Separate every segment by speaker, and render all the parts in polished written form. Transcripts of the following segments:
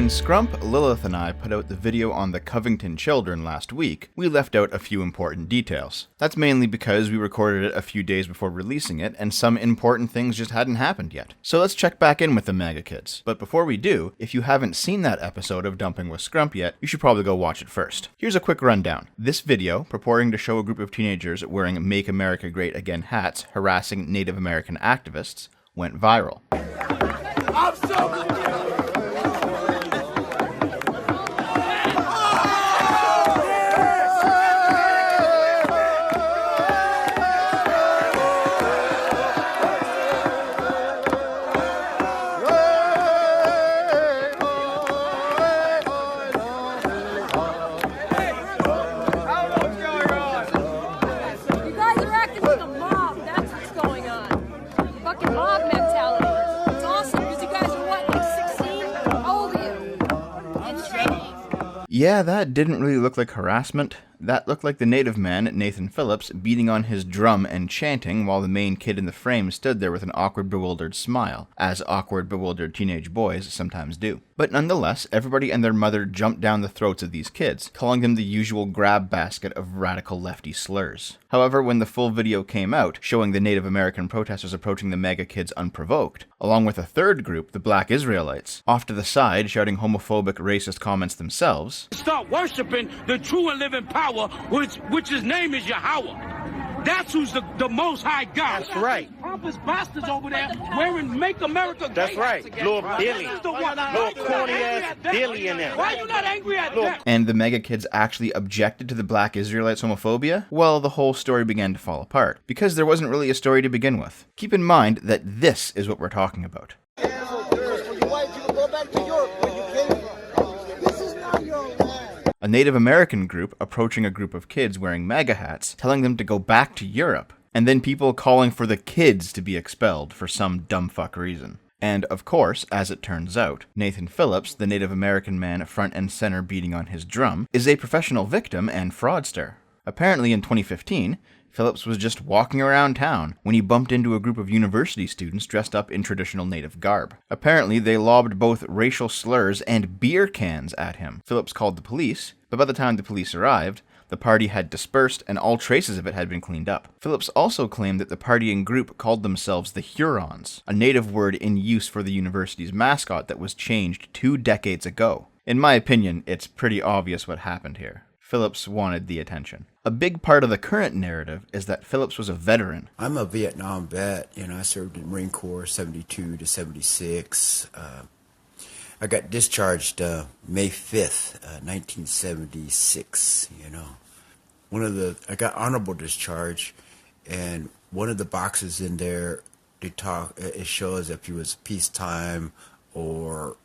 Speaker 1: When Scrump, Lilith, and I put out the video on the Covington children last week, we left out a few important details. That's mainly because we recorded it a few days before releasing it, and some important things just hadn't happened yet. So let's check back in with the MAGA kids. But before we do, if you haven't seen that episode of Dumping with Scrump yet, you should probably go watch it first. Here's a quick rundown. This video, purporting to show a group of teenagers wearing Make America Great Again hats harassing Native American activists, went viral.
Speaker 2: I'm so confused.
Speaker 1: Yeah, that didn't really look like harassment. That looked like the native man, Nathan Phillips, beating on his drum and chanting while the main kid in the frame stood there with an awkward, bewildered smile, as awkward, bewildered teenage boys sometimes do. But nonetheless, everybody and their mother jumped down the throats of these kids, calling them the usual grab basket of radical lefty slurs. However, when the full video came out, showing the Native American protesters approaching the MAGA kids unprovoked, along with a third group, the Black Israelites, off to the side shouting homophobic, racist comments themselves,
Speaker 3: start worshiping the true and living power, which his name is Yahweh. That's who's the most high God.
Speaker 2: That's right.
Speaker 3: Pompous bastards over there wearing Make America Great.
Speaker 2: That's right. Little Billy. Little corny ass Billy in there.
Speaker 3: Why are you not angry at them?
Speaker 1: And the MAGA kids actually objected to the Black Israelites' homophobia? Well, the whole story began to fall apart, because there wasn't really a story to begin with. Keep in mind that this is what we're talking about. A Native American group approaching a group of kids wearing MAGA hats, telling them to go back to Europe, and then people calling for the kids to be expelled for some dumbfuck reason. And of course, as it turns out, Nathan Phillips, the Native American man front and center beating on his drum, is a professional victim and fraudster. Apparently in 2015, Phillips was just walking around town when he bumped into a group of university students dressed up in traditional native garb. Apparently, they lobbed both racial slurs and beer cans at him. Phillips called the police, but by the time the police arrived, the party had dispersed and all traces of it had been cleaned up. Phillips also claimed that the partying group called themselves the Hurons, a native word in use for the university's mascot that was changed 2 decades ago. In my opinion, it's pretty obvious what happened here. Phillips wanted the attention. A big part of the current narrative is that Phillips was a veteran.
Speaker 4: I'm a Vietnam vet. I served in the Marine Corps 72 to 76. I got discharged May 5th, 1976, I got honorable discharge, and one of the boxes in there, it shows if it was peacetime or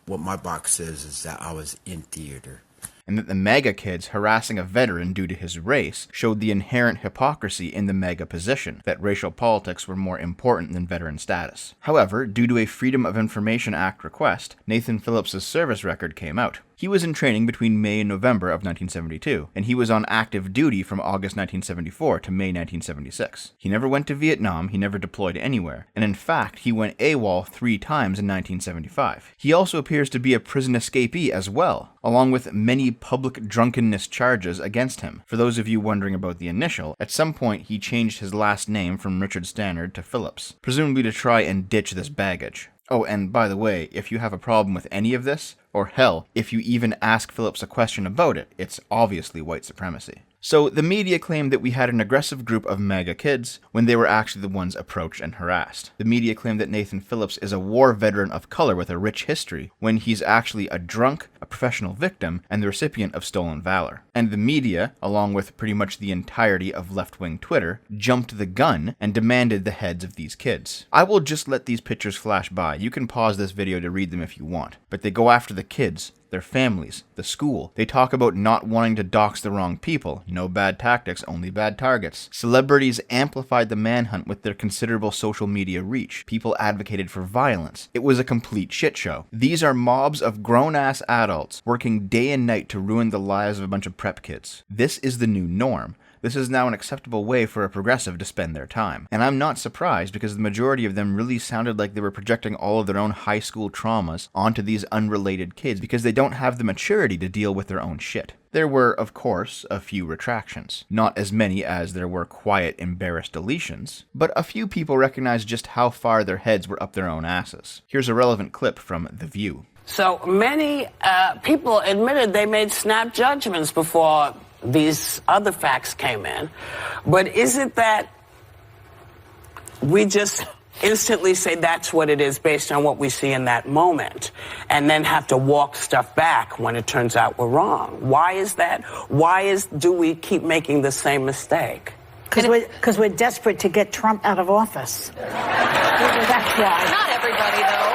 Speaker 4: what my box says is that I was in theater.
Speaker 1: And that the MAGA kids harassing a veteran due to his race showed the inherent hypocrisy in the MAGA position, that racial politics were more important than veteran status. However, due to a Freedom of Information Act request, Nathan Phillips' service record came out. He was in training between May and November of 1972, and he was on active duty from August 1974 to May 1976. He never went to Vietnam, he never deployed anywhere, and in fact, he went AWOL 3 times in 1975. He also appears to be a prison escapee as well, along with many public drunkenness charges against him. For those of you wondering about the initial, at some point he changed his last name from Richard Stannard to Phillips, presumably to try and ditch this baggage. Oh, and by the way, if you have a problem with any of this, or hell, if you even ask Phillips a question about it, it's obviously white supremacy. So the media claimed that we had an aggressive group of MAGA kids when they were actually the ones approached and harassed. The media claimed that Nathan Phillips is a war veteran of color with a rich history, when he's actually a drunk, a professional victim, and the recipient of stolen valor. And the media, along with pretty much the entirety of left-wing Twitter, jumped the gun and demanded the heads of these kids. I will just let these pictures flash by. You can pause this video to read them if you want. But they go after the kids, their families, the school. They talk about not wanting to dox the wrong people. No bad tactics, only bad targets. Celebrities amplified the manhunt with their considerable social media reach. People advocated for violence. It was a complete shit show. These are mobs of grown-ass adults working day and night to ruin the lives of a bunch of prep kids. This is the new norm. This is now an acceptable way for a progressive to spend their time. And I'm not surprised, because the majority of them really sounded like they were projecting all of their own high school traumas onto these unrelated kids because they don't have the maturity to deal with their own shit. There were, of course, a few retractions. Not as many as there were quiet, embarrassed deletions, but a few people recognized just how far their heads were up their own asses. Here's a relevant clip from The View.
Speaker 5: So many people admitted they made snap judgments before these other facts came in. But is it that we just instantly say that's what it is based on what we see in that moment, and then have to walk stuff back when it turns out we're wrong? Why is that? Do we keep making the same mistake?
Speaker 6: Because we're desperate to get Trump out of office. That's why.
Speaker 7: Not everybody, though.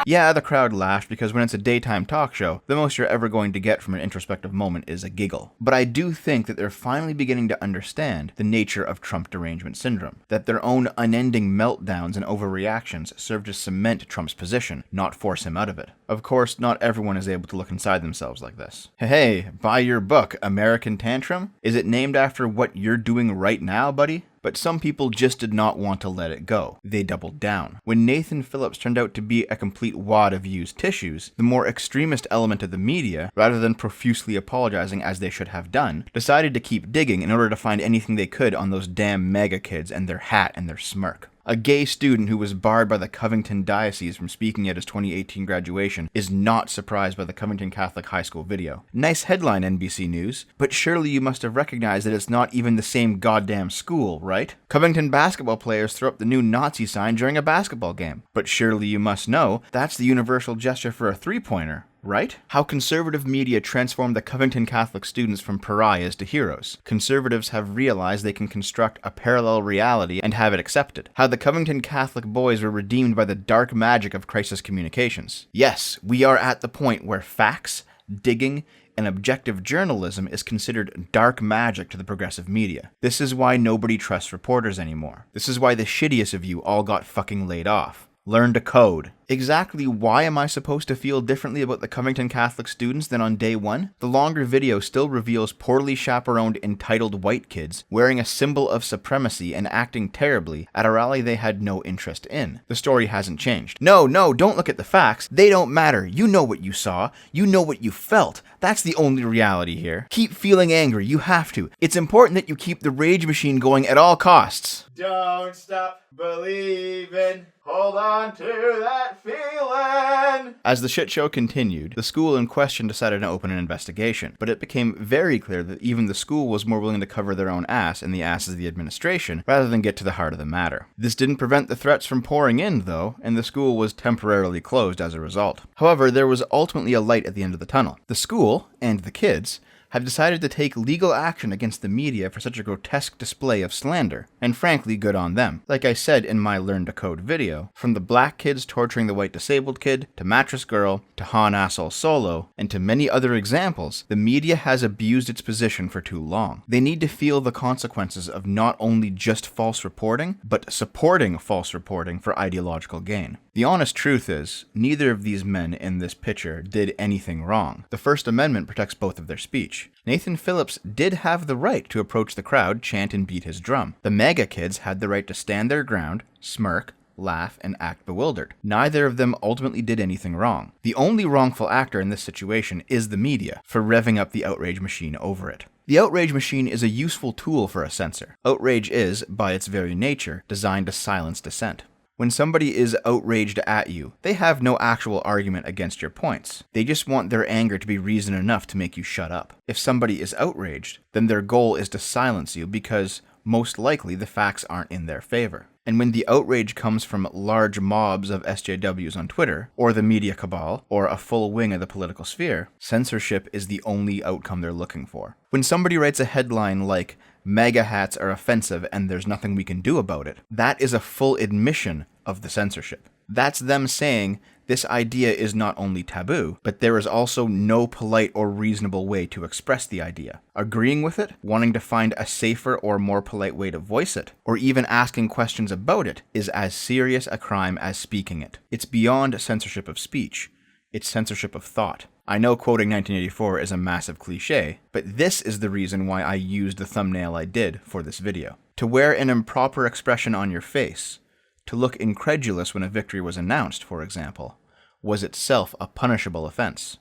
Speaker 1: Yeah, the crowd laughed, because when it's a daytime talk show, the most you're ever going to get from an introspective moment is a giggle. But I do think that they're finally beginning to understand the nature of Trump derangement syndrome, that their own unending meltdowns and overreactions serve to cement Trump's position, not force him out of it. Of course, not everyone is able to look inside themselves like this. Hey, buy your book, American Tantrum? Is it named after what you're doing right now, buddy? But some people just did not want to let it go. They doubled down. When Nathan Phillips turned out to be a complete wad of used tissues, the more extremist element of the media, rather than profusely apologizing as they should have done, decided to keep digging in order to find anything they could on those damn mega kids and their hat and their smirk. A gay student who was barred by the Covington diocese from speaking at his 2018 graduation is not surprised by the Covington Catholic High School video. Nice headline, NBC News, but surely you must have recognized that it's not even the same goddamn school, right? Covington basketball players throw up the new Nazi sign during a basketball game, but surely you must know that's the universal gesture for a three-pointer, right? How conservative media transformed the Covington Catholic students from pariahs to heroes. Conservatives have realized they can construct a parallel reality and have it accepted. How the Covington Catholic boys were redeemed by the dark magic of crisis communications. Yes, we are at the point where facts, digging, and objective journalism is considered dark magic to the progressive media. This is why nobody trusts reporters anymore. This is why the shittiest of you all got fucking laid off. Learn to code. Exactly why am I supposed to feel differently about the Covington Catholic students than on day one? The longer video still reveals poorly chaperoned entitled white kids wearing a symbol of supremacy and acting terribly at a rally they had no interest in. The story hasn't changed. No, don't look at the facts. They don't matter. You know what you saw. You know what you felt. That's the only reality here. Keep feeling angry. You have to. It's important that you keep the rage machine going at all costs. Don't stop believing. Hold on to that feeling. As the shit show continued, the school in question decided to open an investigation, but it became very clear that even the school was more willing to cover their own ass and the asses of the administration rather than get to the heart of the matter. This didn't prevent the threats from pouring in, though, and the school was temporarily closed as a result. However, there was ultimately a light at the end of the tunnel. The school, and the kids, have decided to take legal action against the media for such a grotesque display of slander, and frankly, good on them. Like I said in my Learn to Code video, from the black kids torturing the white disabled kid, to Mattress Girl, to Han Asshole Solo, and to many other examples, the media has abused its position for too long. They need to feel the consequences of not only just false reporting, but supporting false reporting for ideological gain. The honest truth is, neither of these men in this picture did anything wrong. The First Amendment protects both of their speech. Nathan Phillips did have the right to approach the crowd, chant, and beat his drum. The mega kids had the right to stand their ground, smirk, laugh, and act bewildered. Neither of them ultimately did anything wrong. The only wrongful actor in this situation is the media, for revving up the outrage machine over it. The outrage machine is a useful tool for a censor. Outrage is, by its very nature, designed to silence dissent. When somebody is outraged at you, they have no actual argument against your points. They just want their anger to be reason enough to make you shut up. If somebody is outraged, then their goal is to silence you because, most likely, the facts aren't in their favor. And when the outrage comes from large mobs of SJWs on Twitter, or the media cabal, or a full wing of the political sphere, censorship is the only outcome they're looking for. When somebody writes a headline like, "MAGA hats are offensive and there's nothing we can do about it," that is a full admission of the censorship. That's them saying, this idea is not only taboo, but there is also no polite or reasonable way to express the idea. Agreeing with it, wanting to find a safer or more polite way to voice it, or even asking questions about it, is as serious a crime as speaking it. It's beyond censorship of speech. It's censorship of thought. I know quoting 1984 is a massive cliche, but this is the reason why I used the thumbnail I did for this video. To wear an improper expression on your face, to look incredulous when a victory was announced, for example, was itself a punishable offense.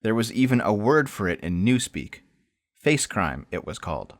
Speaker 1: There was even a word for it in Newspeak. Face crime, it was called.